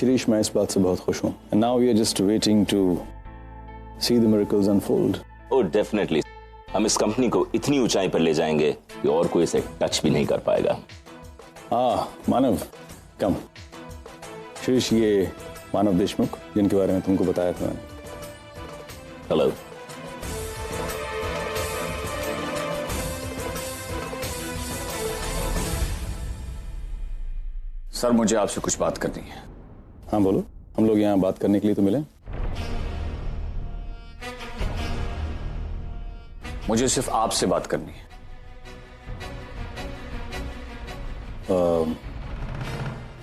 शिरीष, मैं इस बात से बहुत खुश हूँ। And now we are just waiting to see the miracles unfold. Oh, definitely. हम इस कंपनी को इतनी ऊंचाई पर ले जाएंगे कि और कोई इसे टच भी नहीं कर पाएगा। मानव, कम। शिरीष, ये मानव देशमुख, जिनके बारे में तुमको बताया था मैंने। हेलो। सर, मुझे आपसे कुछ बात करनी है। हाँ बोलो। हम लोग यहाँ बात करने के लिए तो मिले। मुझे सिर्फ आपसे बात करनी है।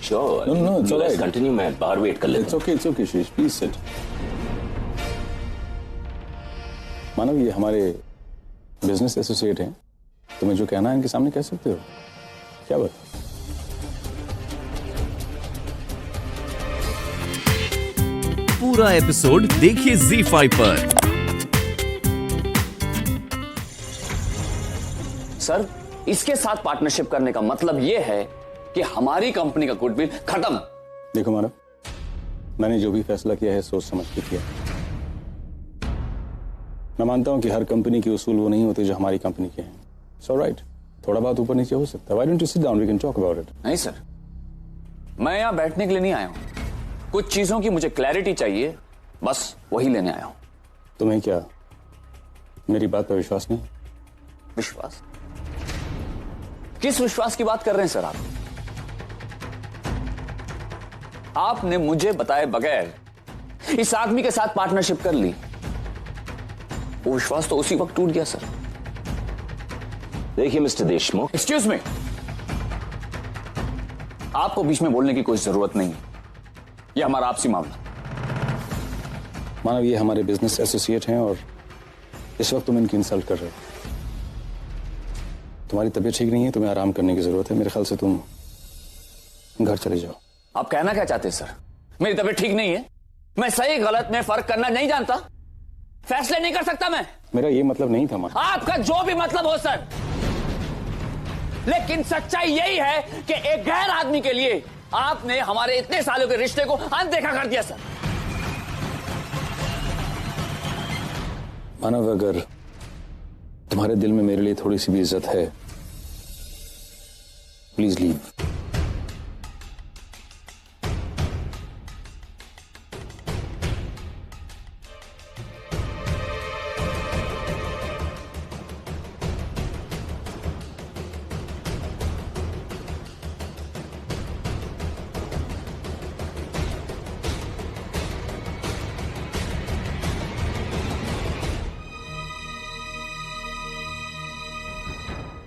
Sure. No, it's all right. Continue, मैं बाहर वेट कर लेता हूँ। It's okay, Shirish, please sit. Manav, ये हमारे बिजनेस एसोसिएट हैं। तुम्हें जो कहना है इनके सामने कह सकते हो। क्या बात? पूरा एपिसोड देखिए ZEE5 पर। सर, इसके साथ पार्टनरशिप करने का मतलब यह है कि हमारी कंपनी का गुडविल खत्म। देखो मानव, मैंने जो भी फैसला किया है सोच समझ के किया। मैं मानता हूं कि हर कंपनी के उसूल वो नहीं होते जो हमारी कंपनी के हैं। सो राइट, थोड़ा बहुत ऊपर नीचे हो सकता है। Why don't you sit down, we can talk about it. नहीं सर, मैं यहां बैठने के लिए नहीं आया हूं। कुछ चीजों की मुझे क्लैरिटी चाहिए, बस वही लेने आया हूं। तुम्हें क्या मेरी बात पर विश्वास नहीं? विश्वास? किस विश्वास की बात कर रहे हैं सर आप? आपने मुझे बताए बगैर इस आदमी के साथ पार्टनरशिप कर ली। वो विश्वास तो उसी वक्त टूट गया सर। देखिए मिस्टर देशमुख, एक्सक्यूज मी, आपको बीच में बोलने की कोई जरूरत नहीं है। यह हमारा आपसी मामला। मानव, ये हमारे बिजनेस एसोसिएट हैं और इस वक्त तुम इनकी इंसल्ट कर रहे हो। तुम्हारी तबीयत ठीक नहीं है, तुम्हें आराम करने की जरूरत है। मेरे ख्याल से तुम घर चले जाओ। आप कहना क्या चाहते हैं सर? मेरी तबीयत ठीक नहीं है? मैं सही गलत में फर्क करना नहीं जानता? फैसले नहीं कर सकता मैं? मेरा ये मतलब नहीं था मानव। आपका जो भी मतलब हो सर, लेकिन सच्चाई यही है कि एक गैर आदमी के लिए आपने हमारे इतने सालों के रिश्ते को अनदेखा कर दिया सर। मानव, अगर तुम्हारे दिल में मेरे लिए थोड़ी सी भी इज्जत है, प्लीज लीव।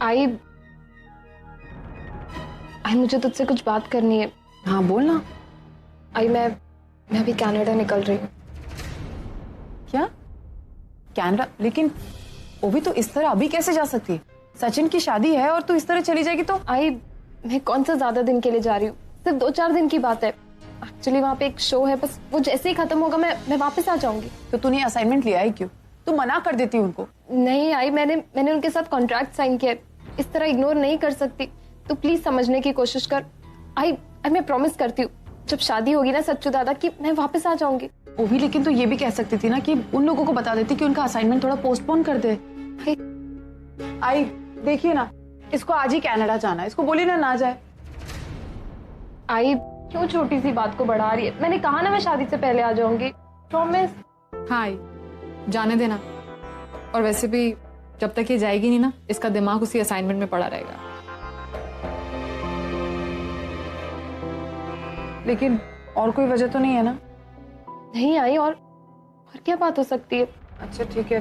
आई मुझे तुझसे कुछ बात करनी है। हाँ बोल ना। मैं अभी कनाडा निकल रही हूँ। क्या? कनाडा? लेकिन वो भी तो इस तरह अभी कैसे जा सकती है? सचिन की शादी है और तू इस तरह चली जाएगी तो? मैं कौन सा ज्यादा दिन के लिए जा रही हूँ, सिर्फ 2-4 दिन की बात है। एक्चुअली वहाँ पे एक शो है, बस वो जैसे ही खत्म होगा मैं वापस आ जाऊंगी। तो तूने असाइनमेंट लिया है क्यों? तू मना कर देती उनको। नहीं मैंने उनके साथ कॉन्ट्रैक्ट साइन किया, इस तरह इग्नोर नहीं कर सकती। तो प्लीज समझने की कोशिश कर। मैं प्रॉमिस करती हूँ, जब शादी होगी ना सच्चू दादा की, मैं वापस आ जाऊंगी। वो भी, लेकिन तो ये भी कह सकती थी ना कि उन लोगों को बता देती कि उनका असाइनमेंट थोड़ा पोस्टपोन कर दे। देखिए ना, इसको आज ही कनाडा जाना है, इसको बोली ना जाए। क्यों छोटी सी बात को बढ़ा रही है? मैंने कहा ना मैं शादी से पहले आ जाऊंगी, प्रॉमिस। हाँ, जाने देना। और वैसे भी जब तक ये जाएगी नहीं ना, इसका दिमाग उसी असाइनमेंट में पड़ा रहेगा। लेकिन और कोई वजह तो नहीं है ना? नहीं और क्या बात हो सकती है? अच्छा ठीक है,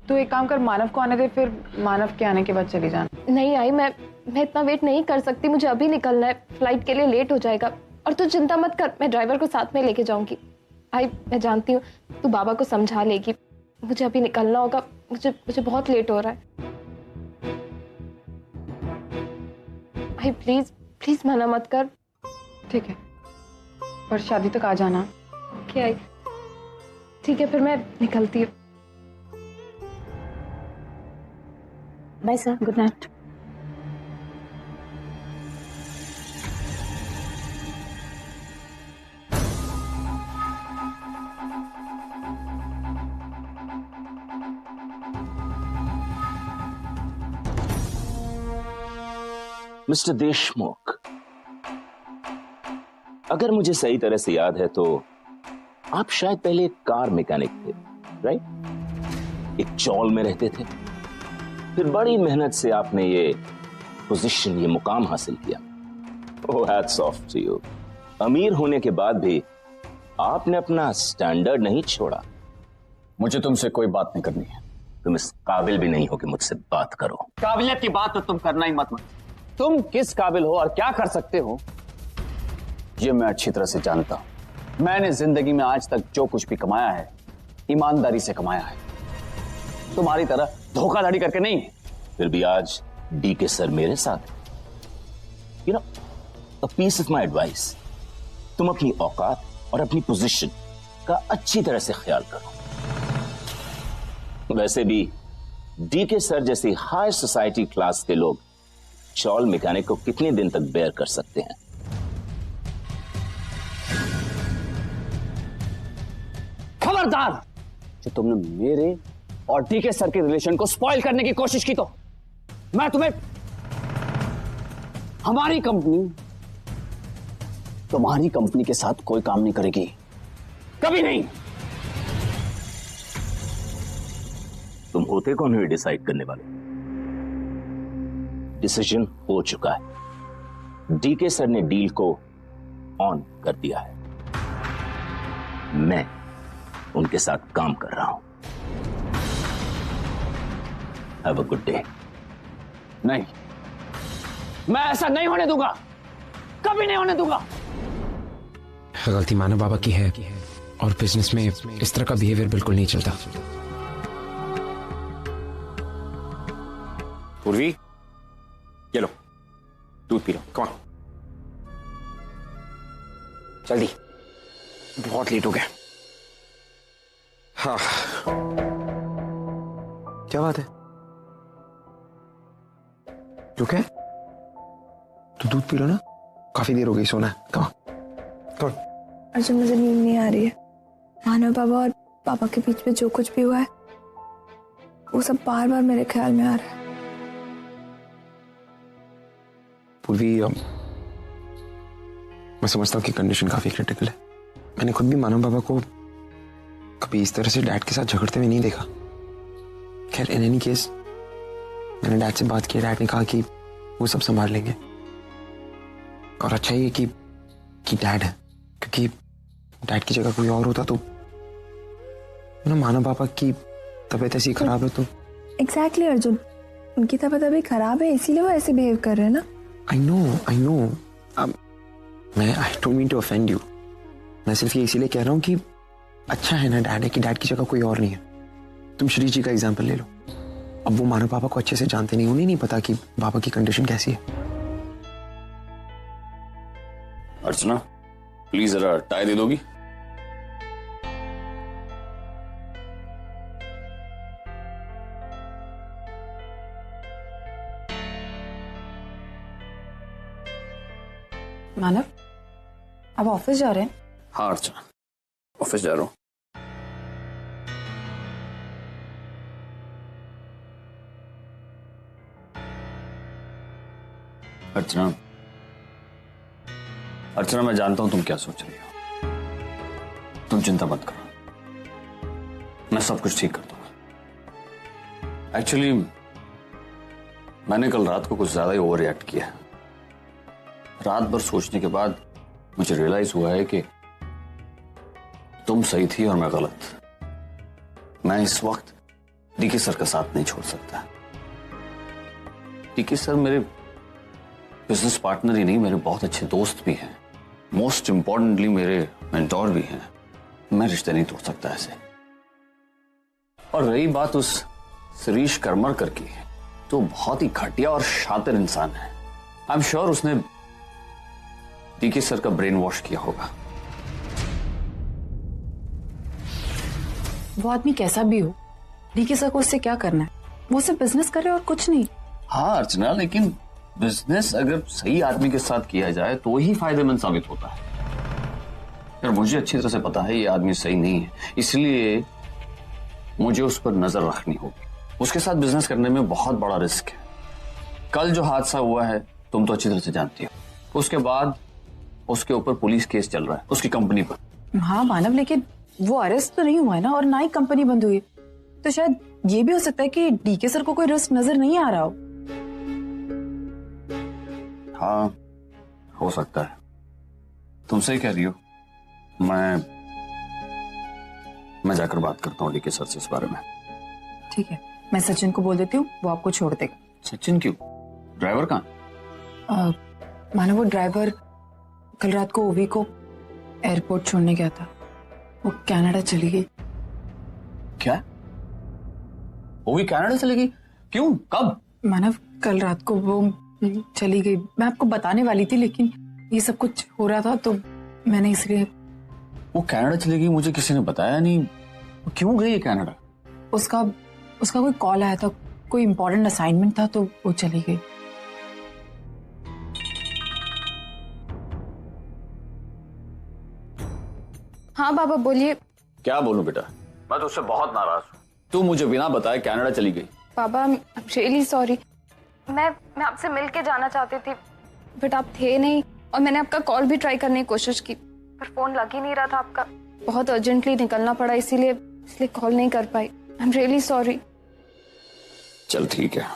तू एक काम कर, मानव को आने दे, फिर मानव के आने के बाद चली जाना। नहीं मैं इतना वेट नहीं कर सकती, मुझे अभी निकलना है, फ्लाइट के लिए लेट हो जाएगा। और तू चिंता मत कर, मैं ड्राइवर को साथ में लेके जाऊंगी। मैं जानती हूँ तू बाबा को समझा लेगी, मुझे अभी निकलना होगा, मुझे बहुत लेट हो रहा है। प्लीज मना मत कर। ठीक है, पर शादी तक आ जाना। ओके ठीक है, फिर मैं निकलती हूँ। Bye sir, good night. Mister Deshmukh, अगर मुझे सही तरह से याद है तो आप शायद पहले एक कार मैकेनिक थे, राइट? एक चौल में रहते थे, फिर बड़ी मेहनत से आपने ये पोजीशन, ये मुकाम हासिल किया। ओह, हैट्स ऑफ टू यू। अमीर होने के बाद भी आपने अपना स्टैंडर्ड नहीं छोड़ा। मुझे तुमसे कोई बात नहीं करनी है। तुम इस काबिल भी नहीं हो कि मुझसे बात करो। काबिलियत की बात तो तुम करना ही मत। तुम किस काबिल हो और क्या कर सकते हो, ये मैं अच्छी तरह से जानता हूं। मैंने जिंदगी में आज तक जो कुछ भी कमाया है, ईमानदारी से कमाया है, तुम्हारी तरह धोखाधड़ी करके नहीं। फिर भी आज डीके सर मेरे साथ। You know, a piece of my advice, तुम अपनी औकात और अपनी पोजीशन का अच्छी तरह से ख्याल करो। वैसे भी डीके सर जैसी हाई सोसाइटी क्लास के लोग चौल मैकेनिक को कितने दिन तक बेयर कर सकते हैं? खबरदार, जो तुमने मेरे और डीके सर के रिलेशन को स्पॉइल करने की कोशिश की तो मैं तुम्हें, हमारी कंपनी तुम्हारी कंपनी के साथ कोई काम नहीं करेगी, कभी नहीं। तुम होते कौन हो डिसाइड करने वाले? डिसीजन हो चुका है। डीके सर ने डील को ऑन कर दिया है। मैं उनके साथ काम कर रहा हूं। Have a good day. नहीं, मैं ऐसा नहीं होने दूंगा, कभी नहीं होने दूंगा। गलती मानव बाबा की है और बिजनेस में इस तरह का बिहेवियर बिल्कुल नहीं चलता। पूर्वी, ये लो, दूध पी लो, कम ऑन, जल्दी, बहुत लेट हो गया। हाँ, क्या बात है? रुके, तो दूध पी लो ना, काफी देर हो गई, सोना है। Come on. अर्जुन, मुझे नींद नहीं आ रही है। मानव बाबा और पापा के बीच में जो कुछ भी हुआ है, वो सब बार बार मेरे ख्याल में आ रहा है। पूर्वी, मैं समझता हूँ कि कंडीशन काफी क्रिटिकल है। मैंने खुद भी मानव बाबा को कभी इस तरह से डैड के साथ झगड़ते हुए नहीं देखा। खैर, इन एनी केस मैंने डैड से बात की। डैड ने कहा कि वो सब संभाल लेंगे, और अच्छा ही है कि डैड है, क्योंकि डैड की जगह कोई और होता तो मानव पापा की तबीयत ऐसी खराब है तो। एग्जैक्टली अर्जुन, उनकी तबीयत अभी खराब है, इसीलिए वो ऐसे बिहेव कर रहे हैं ना। आई नो मैं I don't mean to offend you. मैं सिर्फ ये इसीलिए कह रहा हूँ कि अच्छा है ना डैड है कि डैड की जगह कोई और नहीं है। तुम श्री जी का एग्जाम्पल ले लो। अब वो मानव पापा को अच्छे से जानते नहीं, उन्हें नहीं पता कि पापा की कंडीशन कैसी है। अर्चना, प्लीज जरा टाई दे दोगी? मानव, आप ऑफिस जा रहे हैं? हाँ अर्चना, ऑफिस जा रहा हूं। अर्चना, मैं जानता हूं तुम क्या सोच रही हो। तुम चिंता मत करो, मैं सब कुछ ठीक कर दूंगा। एक्चुअली मैंने कल रात को कुछ ज्यादा ही ओवर रिएक्ट किया। रात भर सोचने के बाद मुझे रियलाइज हुआ है कि तुम सही थी और मैं गलत। मैं इस वक्त डीके सर का साथ नहीं छोड़ सकता। डीके सर मेरे बिजनेस पार्टनर ही नहीं, मेरे बहुत अच्छे दोस्त भी हैं। मोस्ट इंपॉर्टेंटली मेरे मेंटोर भी हैं। मैं रिश्ते नहीं तोड़ सकता ऐसे। और रही बात उस शिरीष करमरकर की, तो बहुत ही घटिया और शातिर इंसान है। आई एम श्योर उसने डीके सर का ब्रेन वॉश किया होगा। वो आदमी कैसा भी हो, डीके सर को उससे क्या करना है? वो सिर्फ बिजनेस कर रहे और कुछ नहीं। हाँ अर्चना, लेकिन बिजनेस अगर सही आदमी के साथ किया जाए तो ही फायदेमंद साबित होता है। यार मुझे अच्छी तरह से पता है ये आदमी सही नहीं है, इसलिए मुझे उस पर नजर रखनी होगी। उसके साथ बिजनेस करने में बहुत बड़ा रिस्क है। कल जो हादसा हुआ है तुम तो अच्छी तरह से जानती हो। उसके बाद उसके ऊपर पुलिस केस चल रहा है उसकी कंपनी पर। हाँ मानव, लेकिन वो अरेस्ट तो नहीं हुआ है ना, और ना ही कंपनी बंद हुई। तो शायद ये भी हो सकता है कि डीके सर को कोई रिस्क नजर नहीं आ रहा हो। हाँ हो सकता है, तुम सही कह रही हो। मैं जाकर बात करता हूँ डीके सर से इस बारे में। ठीक है, मैं सचिन को बोल देती हूँ, वो आपको छोड़ देगा। सचिन क्यों? ड्राइवर कहाँ? मानो वो ड्राइवर कल रात को ओवी को एयरपोर्ट छोड़ने गया था, वो कनाडा चली गई। क्या? ओवी कनाडा चली गई? क्यों? कब? मानव कल रात को वो चली गई। मैं आपको बताने वाली थी, लेकिन ये सब कुछ हो रहा था तो मैंने इसलिए। वो कनाडा चली गई, मुझे किसी ने बताया नहीं। क्यों गई है कनाडा? उसका कोई कॉल आया था, कोई इम्पोर्टेंट असाइनमेंट था तो वो चली गई। हाँ बाबा बोलिए। क्या बोलूं बेटा, मैं तो उससे बहुत नाराज हूँ। तू मुझे बिना बताए कनाडा चली गई। बाबा आई एम रियली सॉरी। मैं आपसे मिल के जाना चाहती थी, बट आप थे नहीं, और मैंने आपका कॉल भी ट्राई करने की कोशिश की, पर फोन लग ही नहीं रहा था आपका। बहुत अर्जेंटली निकलना पड़ा, इसीलिए कॉल नहीं कर पाई। I am really sorry. चल ठीक है,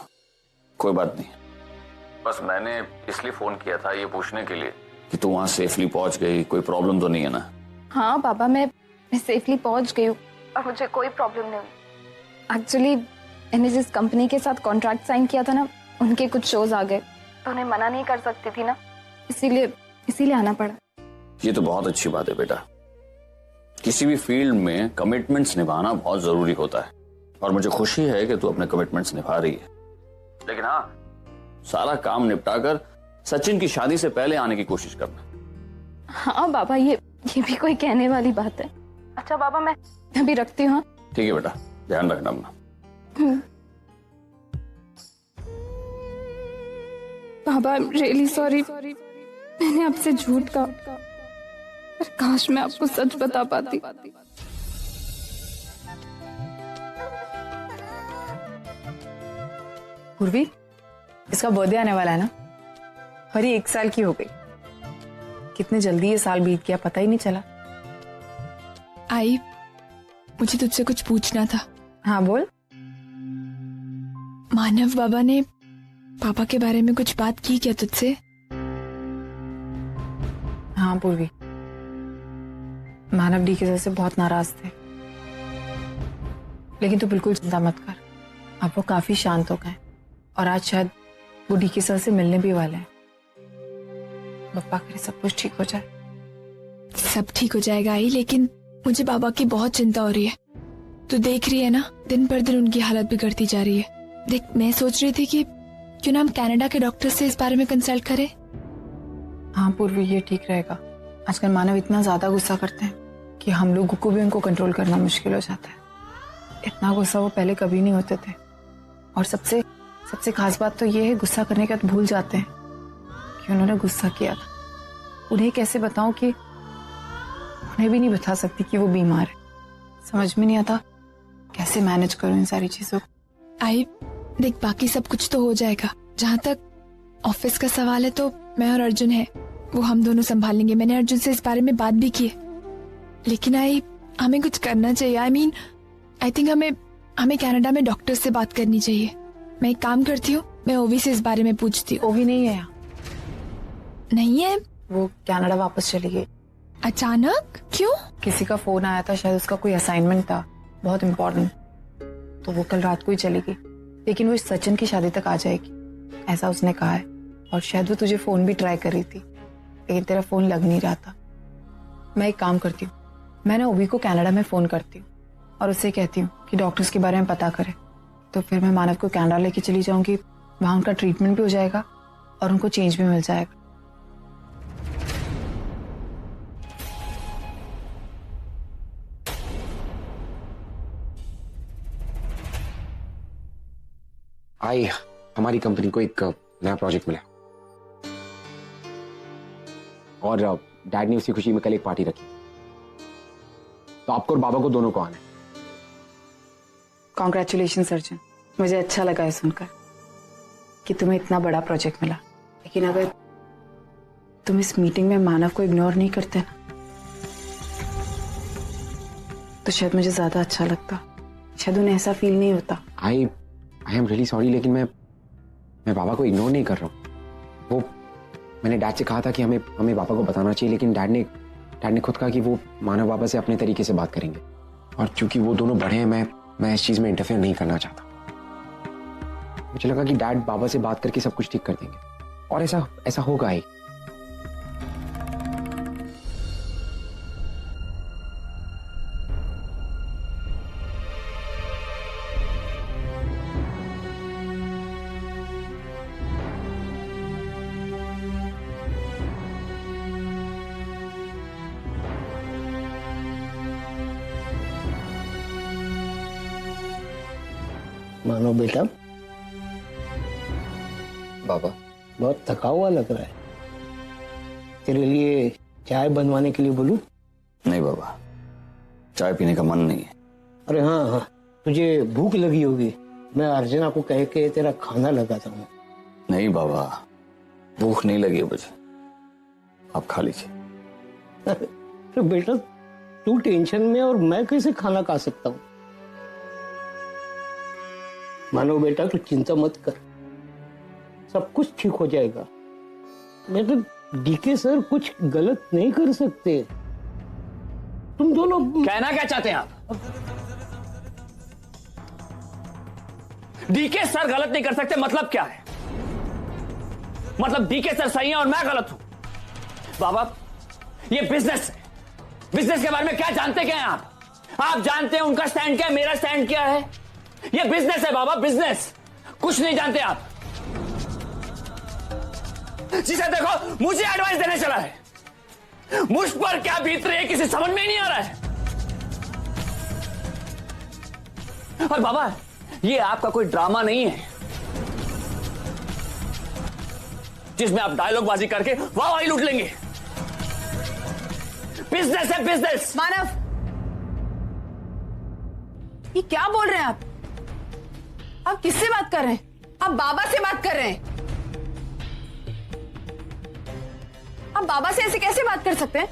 कोई बात नहीं। बस मैंने इसलिए फोन किया था ये पूछने के लिए कि तू वहां सेफली पहुंच गई, कोई प्रॉब्लम तो नहीं है ना? हाँ बाबा, मैं सेफली पहुंच गई हूँ और मुझे कोई प्रॉब्लम नहीं हुई। एक्चुअली मैंने जिस कंपनी के साथ कॉन्ट्रैक्ट साइन किया था ना, उनके कुछ शोज आ गए, तो उन्हें मना नहीं कर सकती थी ना, इसीलिए आना पड़ा। ये तो बहुत अच्छी बात है बेटा। किसी भी फील्ड में कमिटमेंट्स निभाना बहुत जरूरी होता है, और मुझे खुशी है कि तू अपने कमिटमेंट्स निभा रही है। लेकिन हाँ, सारा काम निपटाकर सचिन की शादी से पहले आने की कोशिश करना। हाँ बाबा, ये भी कोई कहने वाली बात है। अच्छा बाबा, मैं अभी रखती हूँ। ठीक है बेटा, ध्यान रखना अपना। बाबा आई एम रियली सॉरी, मैंने आपसे झूठ कहा, पर काश मैं आपको सच बता पाती। पूर्वी, इसका बर्थडे आने वाला है ना, और ये 1 साल की हो गई। कितने जल्दी ये साल बीत गया, पता ही नहीं चला। आई, मुझे तुझसे कुछ पूछना था। हाँ बोल। मानव बाबा ने पापा के बारे में कुछ बात की क्या तुझसे? हाँ पूर्वी, मानव डीके सर से बहुत नाराज थे, लेकिन तू बिल्कुल चिंता मत कर, अब वो काफी शांत हो गए, और आज शायद वो डीके सर से मिलने भी वाले हैं। पप्पा करे सब कुछ ठीक हो जाए। सब ठीक हो जाएगा आई, लेकिन मुझे बाबा की बहुत चिंता हो रही है। तू देख रही है ना, दिन पर दिन उनकी हालत बिगड़ती जा रही है। देख, मैं सोच रही थी कि क्यों ना हम कनाडा के डॉक्टर से इस बारे में कंसल्ट करें। हाँ पूर्वी, ये ठीक रहेगा। आजकल मानव इतना ज्यादा गुस्सा करते हैं कि हम लोगों को भी उनको कंट्रोल करना मुश्किल हो जाता है। इतना गुस्सा वो पहले कभी नहीं होते थे, और सबसे खास बात तो ये है, गुस्सा करने के बाद भूल जाते हैं कि उन्होंने गुस्सा किया था। उन्हें कैसे बताऊं कि उन्हें भी नहीं बता सकती कि वो बीमार है। समझ में नहीं आता कैसे मैनेज करूं इन सारी चीजों को। आई देख, बाकी सब कुछ तो हो जाएगा। जहाँ तक ऑफिस का सवाल है तो मैं और अर्जुन है, वो हम दोनों संभाल लेंगे। मैंने अर्जुन से इस बारे में बात भी की है, लेकिन आई हमें कुछ करना चाहिए। आई थिंक हमें कनाडा में डॉक्टर से बात करनी चाहिए। मैं एक काम करती हूँ, मैं ओवी से इस बारे में पूछती हूँ। ओवी नहीं है यहाँ। नहीं है? वो कनाडा वापस चली गई। अचानक? क्यों? किसी का फोन आया था, शायद उसका कोई असाइनमेंट था बहुत इम्पोर्टेंट, तो वो कल रात को ही चली गई। लेकिन वो सचिन की शादी तक आ जाएगी, ऐसा उसने कहा है। और शायद वो तुझे फोन भी ट्राई कर रही थी, लेकिन तेरा फोन लग नहीं रहा था। मैं एक काम करती हूँ, मैं ना ओवी को कनाडा में फोन करती हूँ और उससे कहती हूँ कि डॉक्टर्स के बारे में पता करे। तो फिर मैं मानव को कनाडा लेके चली जाऊंगी, वहां उनका ट्रीटमेंट भी हो जाएगा और उनको चेंज भी मिल जाएगा। आई, हमारी कंपनी को एक नया प्रोजेक्ट मिला, और डैड ने उसी खुशी में कल एक पार्टी रखी, तो आपको और बाबा को दोनों को आना है। कॉन्ग्रेचुलेशन अर्जुन, मुझे अच्छा लगा है सुनकर कि तुम्हें इतना बड़ा प्रोजेक्ट मिला। लेकिन अगर तुम इस मीटिंग में मानव को इग्नोर नहीं करते ना, तो शायद मुझे ज्यादा अच्छा लगता। शायद उन्हें ऐसा फील नहीं होता। आई एम रियली सॉरी, लेकिन मैं पापा को इग्नोर नहीं कर रहा हूँ। वो मैंने डैड से कहा था कि हमें पापा को बताना चाहिए, लेकिन डैड ने खुद कहा कि वो मानव पापा से अपने तरीके से बात करेंगे। और चूंकि वो दोनों बड़े हैं, मैं इस चीज में इंटरफेयर नहीं करना चाहता। मुझे लगा कि डैड बाबा से बात करके सब कुछ ठीक कर देंगे, और ऐसा होगा ही। मानो बेटा, बाबा बहुत थका हुआ लग रहा है। तेरे लिए चाय बनवाने के लिए बोलूं? नहीं बाबा, चाय पीने का मन नहीं है। अरे हाँ, तुझे भूख लगी होगी। मैं अर्चना को कह के तेरा खाना लगाता हूँ। नहीं बाबा, भूख नहीं लगी मुझे, आप खा लीजिए। तो बेटा, तू टेंशन में और मैं कैसे खाना खा सकता हूँ? मानो बेटा, तू चिंता मत कर, सब कुछ ठीक हो जाएगा। मैं तो डीके सर कुछ गलत नहीं कर सकते। तुम दोनों कहना क्या चाहते हैं आप? डीके सर गलत नहीं कर सकते मतलब क्या है? मतलब डीके सर सही है और मैं गलत हूं? बाबा, ये बिजनेस है। बिजनेस के बारे में क्या जानते क्या हैं आप? आप जानते हैं उनका स्टैंड क्या है, मेरा स्टैंड क्या है? ये बिजनेस है बाबा, बिजनेस। कुछ नहीं जानते आप। जिसे देखो मुझे एडवाइस देने चला है। मुझ पर क्या बीत रही है किसी समझ में ही नहीं आ रहा है। और बाबा, ये आपका कोई ड्रामा नहीं है जिसमें आप डायलॉग बाजी करके वाह लूट लेंगे। बिजनेस है, बिजनेस। मानव, ये क्या बोल रहे हैं आप? आप किससे बात कर रहे हैं? आप बाबा से बात कर रहे हैं। आप बाबा से ऐसे कैसे बात कर सकते हैं?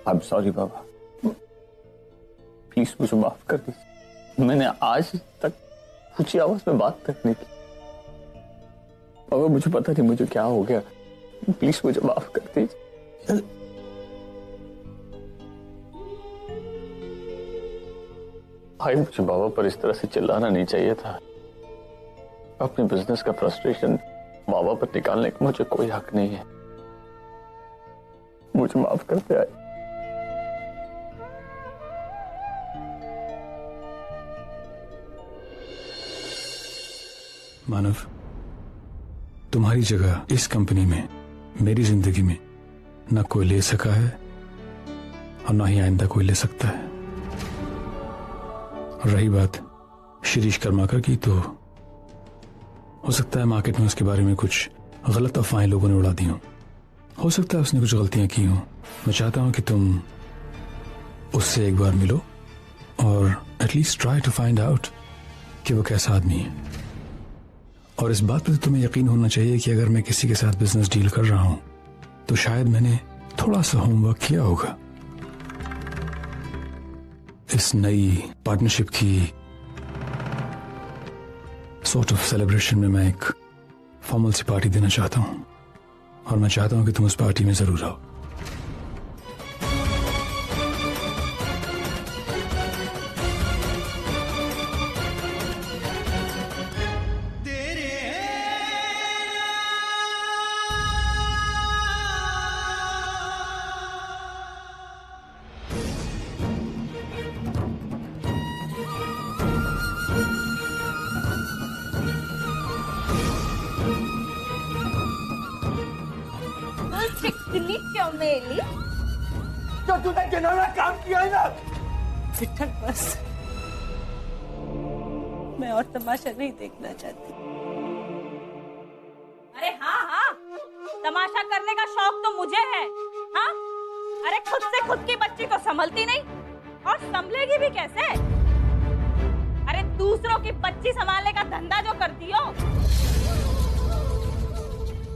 I am sorry Baba, please मुझे माफ कर दीजिए। मैंने आज तक ऊंची आवाज में बात तक नहीं की। बाबा, मुझे पता नहीं मुझे क्या हो गया, प्लीज मुझे माफ कर दीजिए। भाई, मुझे बाबा पर इस तरह से चिल्लाना नहीं चाहिए था। अपने बिजनेस का फ्रस्ट्रेशन बाबा पर निकालने का मुझे कोई हक नहीं है। मुझे माफ करते आए। मानव, तुम्हारी जगह इस कंपनी में मेरी जिंदगी में ना कोई ले सका है और ना ही आइंदा कोई ले सकता है। और रही बात शिरीष कर्माकर की, तो हो सकता है मार्केट में उसके बारे में कुछ गलत अफवाहें लोगों ने उड़ा दी हों। हो सकता है उसने कुछ गलतियां की हों। मैं चाहता हूं कि तुम उससे एक बार मिलो और at least try to find out कि वो कैसा आदमी है। और इस बात पर तुम्हें यकीन होना चाहिए कि अगर मैं किसी के साथ बिजनेस डील कर रहा हूं तो शायद मैंने थोड़ा सा होमवर्क किया होगा। इस नई पार्टनरशिप की सॉर्ट ऑफ सेलिब्रेशन में मैं एक फॉर्मल सी पार्टी देना चाहता हूं और मैं चाहता हूं कि तुम उस पार्टी में जरूर आओ। जो तूने घिनौना काम किया है ना। विठल बस, मैं और तमाशा नहीं देखना चाहती। अरे हाँ, तमाशा करने का शौक तो मुझे है। हाँ, अरे खुद से खुद की बच्ची को संभलती नहीं और संभलेगी भी कैसे? अरे दूसरों की बच्ची संभालने का धंधा जो करती हो,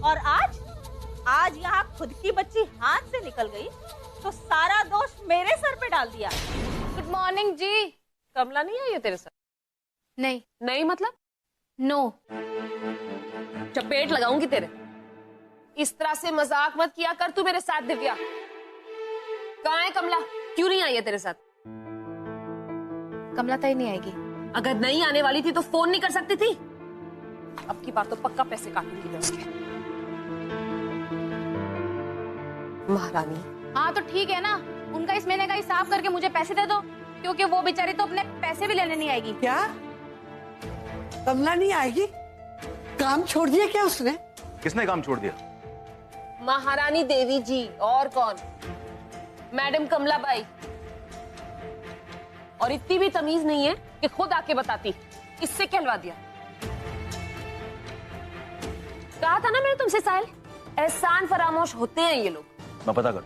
और आज यहाँ खुद की बच्ची हाथ से निकल गई तो सारा दोष मेरे सर पे डाल दिया। गुड मॉर्निंग जी। कमला नहीं आई है तेरे साथ? नहीं मतलब नो। चपेट लगाऊंगी तेरे। इस तरह से मजाक मत किया कर तू मेरे साथ। दिव्या कहाँ है कमला? क्यों नहीं आई है तेरे साथ? कमला ताई नहीं आएगी। अगर नहीं आने वाली थी तो फोन नहीं कर सकती थी? अब की बार तो पक्का पैसे काटूंगी मैं उसके। महारानी। हाँ तो ठीक है ना, उनका इस महीने का हिसाब करके मुझे पैसे दे दो, क्योंकि वो बेचारी तो अपने पैसे भी लेने नहीं आएगी। क्या कमला नहीं आएगी? काम छोड़ दिया क्या उसने? किसने काम छोड़ दिया? महारानी देवी जी, और कौन? मैडम कमला बाई। और इतनी भी तमीज नहीं है कि खुद आके बताती। इससे कहलवा दिया। कहा था ना मैंने तुमसे साहिल, एहसान फरामोश होते हैं ये लोग। मैं पता कर,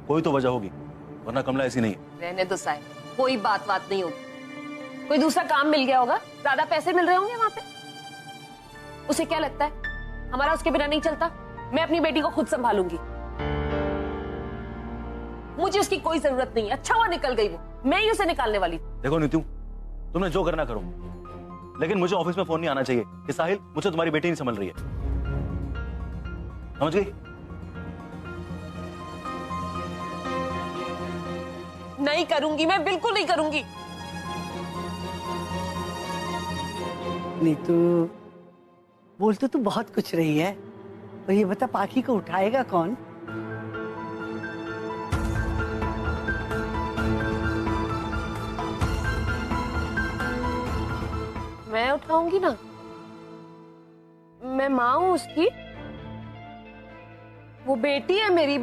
कोई तो वजह होगी, वरना कमला ऐसी नहीं है। रहने दो साहिल, कोई बात नहीं होगी। कोई दूसरा काम मिल गया होगा, ज्यादा पैसे मिल रहे होंगे वहां पे। उसे क्या लगता है हमारा उसके बिना नहीं चलता? मैं अपनी बेटी को खुद संभालूंगी, मुझे उसकी कोई जरूरत नहीं है। अच्छा हुआ निकल गई वो, मैं ही उसे निकालने वाली थी। देखो नीतू, तुमने जो करना करो, लेकिन मुझे ऑफिस में फोन नहीं आना चाहिए कि साहिल मुझसे तुम्हारी बेटी नहीं संभल रही है। समझ गई? नहीं करूंगी, मैं बिल्कुल नहीं करूंगी। नीतू, बोल तो तू बहुत कुछ रही है, और ये बता पाखी को उठाएगा कौन? मैं उठाऊंगी ना, मैं माँ हूं उसकी, वो बेटी है मेरी।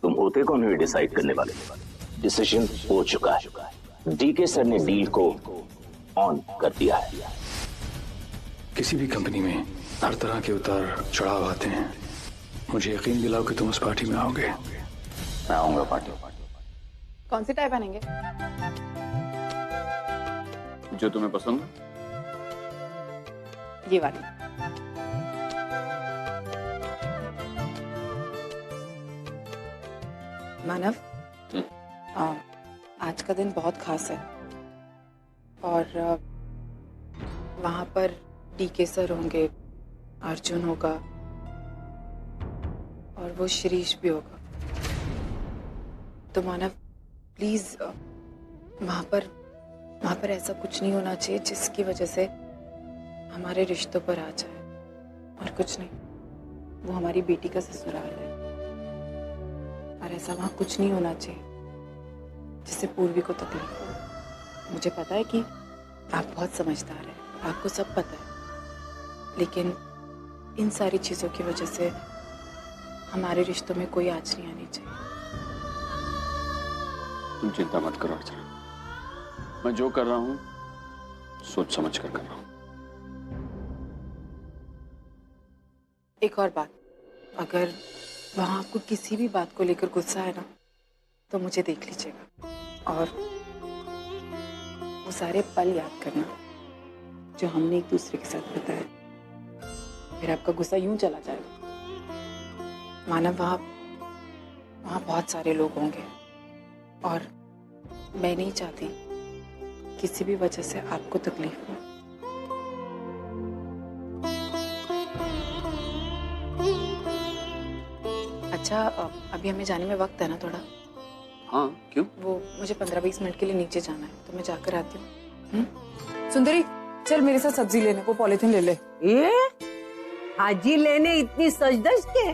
तुम होते कौन हो डिसाइड करने वाले? डिसीजन हो चुका है। डीके सर ने डील को ऑन कर दिया है। किसी भी कंपनी में हर तरह के उतार चढ़ाव आते हैं। मुझे यकीन दिलाओ कि तुम उस पार्टी में आओगे। मैं आऊंगा पार्टी। कौन सी टाई पहनेंगे? जो तुम्हें पसंद? ये वाली। मानव, आज का दिन बहुत खास है और वहां पर डीके सर होंगे, अर्जुन होगा और वो शिरीष भी होगा। तो मानव प्लीज वहां पर ऐसा कुछ नहीं होना चाहिए जिसकी वजह से हमारे रिश्तों पर आ जाए। और कुछ नहीं, वो हमारी बेटी का ससुराल है और ऐसा वहां कुछ नहीं होना चाहिए जिससे पूर्वी को तकलीफ हो। मुझे पता है कि आप बहुत समझदार हैं, आपको सब पता है, लेकिन इन सारी चीजों की वजह से हमारे रिश्तों में कोई आंच नहीं आनी चाहिए। तुम चिंता मत करो अर्चना, मैं जो कर रहा हूं सोच समझ कर रहा हूं। एक और बात, अगर वहां आपको किसी भी बात को लेकर गुस्सा है ना, तो मुझे देख लीजिएगा और वो सारे पल याद करना जो हमने एक दूसरे के साथ बिताए, फिर आपका गुस्सा यूं चला जाएगा। मानव, वहां बहुत सारे लोग होंगे और मैं नहीं चाहती किसी भी वजह से आपको तकलीफ हो। अच्छा, अभी हमें जाने में वक्त है ना थोड़ा? हाँ, क्यों? वो मुझे 15-20 मिनट के लिए नीचे जाना है, तो मैं जाकर आती हूँ। सुंदरी, चल मेरे साथ सब्जी लेने को, पॉलिथीन ले ले। ये हाजी लेने इतनी सजदज के?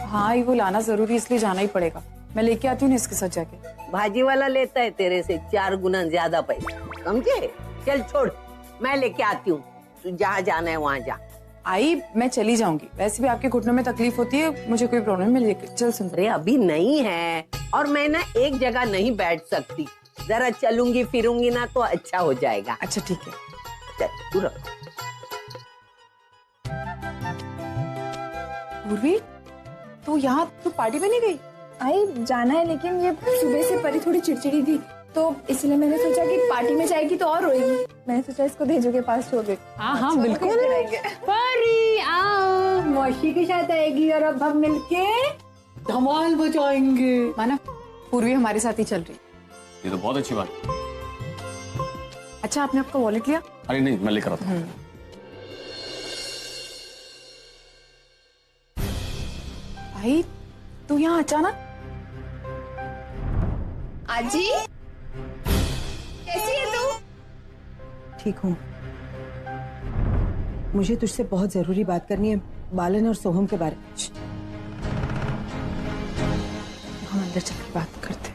हाँ, ये वो लाना जरूरी, इसलिए जाना ही पड़ेगा। मैं लेके आती हूँ ना इसके साथ जाके। भाजी वाला लेता है तेरे से 4 गुना ज्यादा पैसे, समझे? चल छोड़, मैं लेके आती हूँ, तू जहाँ जाना है वहाँ जा। आई मैं चली जाऊंगी, वैसे भी आपके घुटनों में तकलीफ होती है, मुझे कोई प्रॉब्लम नहीं है। चल सुन, अरे अभी नहीं है और मैं ना एक जगह नहीं बैठ सकती, जरा चलूंगी फिरूंगी ना तो अच्छा हो जाएगा। अच्छा ठीक है, चल तू रख। पूर्वी तू यहाँ तू पार्टी में नहीं गई? आई जाना है, लेकिन ये सुबह से परी थोड़ी चिड़चिड़ी थी, तो इसलिए मैंने सोचा कि पार्टी में जाएगी तो और रोएगी। मैंने सोचा इसको धेजो के पास छोड़ दे। हाँ बिल्कुल। परी आओ, मौसी के साथ आएगी और अब हम मिलके धमाल बजाएंगे। माना पूर्वी हमारे साथ ही चल रही। ये तो बहुत अच्छी बात। अच्छा आपने आपका वॉलेट लिया? अरे नहीं, मैं लेकर आता हूँ। भाई तू यहाँ अचानक? आजी कैसी है तू? ठीक हूँ। मुझे तुझसे बहुत जरूरी बात करनी है, बालन और सोहम के बारे में। हम अंदर चलकर बात करते।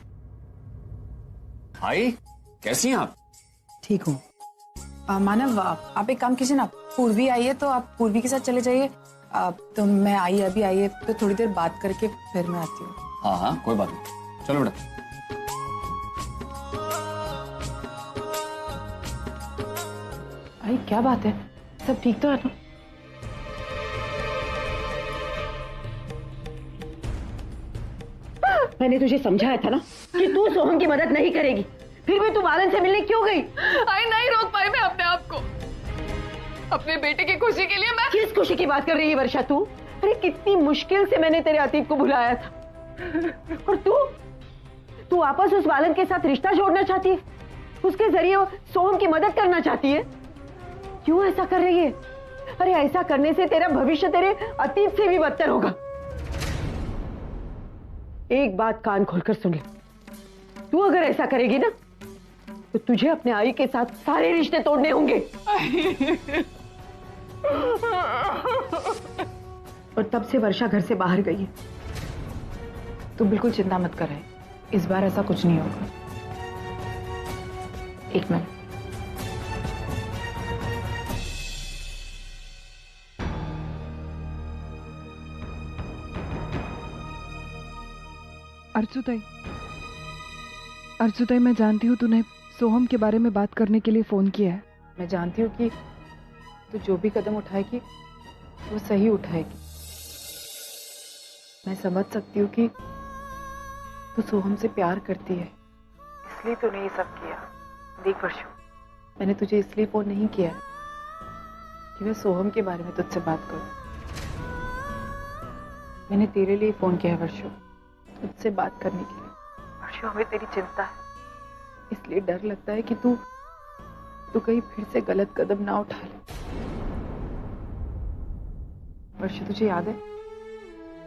भाई कैसी हैं आप? ठीक हूँ। मानव आप एक काम कीजिए ना, पूर्वी आई है तो आप पूर्वी के साथ चले जाइए। तो मैं अभी आई है तो थोड़ी देर बात करके फिर मैं आती हूँ। हाँ हाँ कोई बात नहीं, चलो बेटा। भाई क्या बात है, सब ठीक तो है ना? मैंने तुझे समझाया था ना कि तू सोहम की मदद नहीं करेगी, फिर भी तू बालन से मिलने क्यों गई? आई नहीं रोक पाई मैं अपने आप को। अपने बेटे की खुशी के लिए मैं। किस खुशी की बात कर रही है वर्षा तू? अरे कितनी मुश्किल से मैंने तेरे अतीत को भुलाया था, और तू वापस उस बालन के साथ रिश्ता जोड़ना चाहती है, उसके जरिए सोहम की मदद करना चाहती है। क्यों ऐसा कर रही है? अरे ऐसा करने से तेरा भविष्य तेरे अतीत से भी बदतर होगा। एक बात कान खोलकर सुन ले, तू अगर ऐसा करेगी ना तो तुझे अपने आई के साथ सारे रिश्ते तोड़ने होंगे। और तब से वर्षा घर से बाहर गई है। तू बिल्कुल चिंता मत कर, इस बार ऐसा कुछ नहीं होगा। एक मिनट। अर्जुताई मैं जानती हूँ तूने सोहम के बारे में बात करने के लिए फोन किया है। मैं जानती हूँ कि तू जो भी कदम उठाएगी वो सही उठाएगी। मैं समझ सकती हूँ कि तू सोहम से प्यार करती है, इसलिए तूने ये सब किया। देख वर्षु, मैंने तुझे इसलिए फोन नहीं किया कि मैं सोहम के बारे में तुझसे बात करूं। मैंने तेरे लिए फोन किया है वर्षु, तुझसे बात करने के लिए। वर्षु हमें तेरी चिंता है, इसलिए डर लगता है कि तू कहीं फिर से गलत कदम ना उठा ले। वर्षु तुझे याद है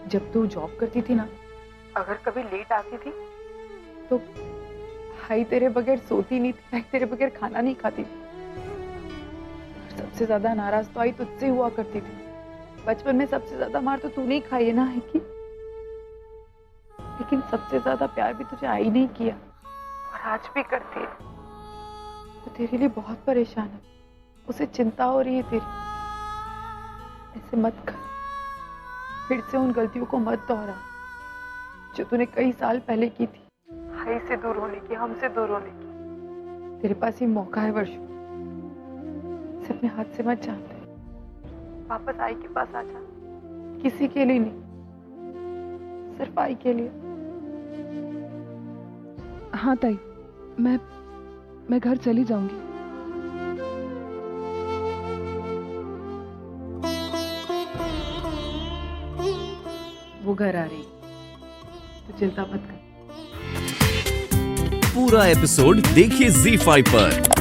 जब तू जॉब करती थी ना, अगर कभी लेट आती थी तो भाई तेरे बगैर सोती नहीं थी, भाई तेरे बगैर खाना नहीं खाती थी। सबसे ज्यादा नाराज तो आई तुझसे हुआ करती थी। बचपन में सबसे ज्यादा मार तो तूने ही खाई है ना, है कि? लेकिन सबसे ज्यादा प्यार भी तुझे आई नहीं किया, और आज भी करती है। वो तेरे लिए बहुत परेशान है, उसे चिंता हो रही है तेरी। ऐसे मत कर, फिर से उन गलतियों को मत दोहरा जो तूने कई साल पहले की थी। भाई से दूर होने की, हमसे दूर होने की। तेरे पास ये मौका है वर्षु, इसे अपने हाथ से मत जान दे। वापस आई के पास आ जा, किसी के लिए नहीं, सिर्फ आई के लिए। हाँ ताई, मैं घर चली जाऊंगी। वो घर आ रही, तो चिंता मत कर। पूरा एपिसोड देखिए ZEE5 पर।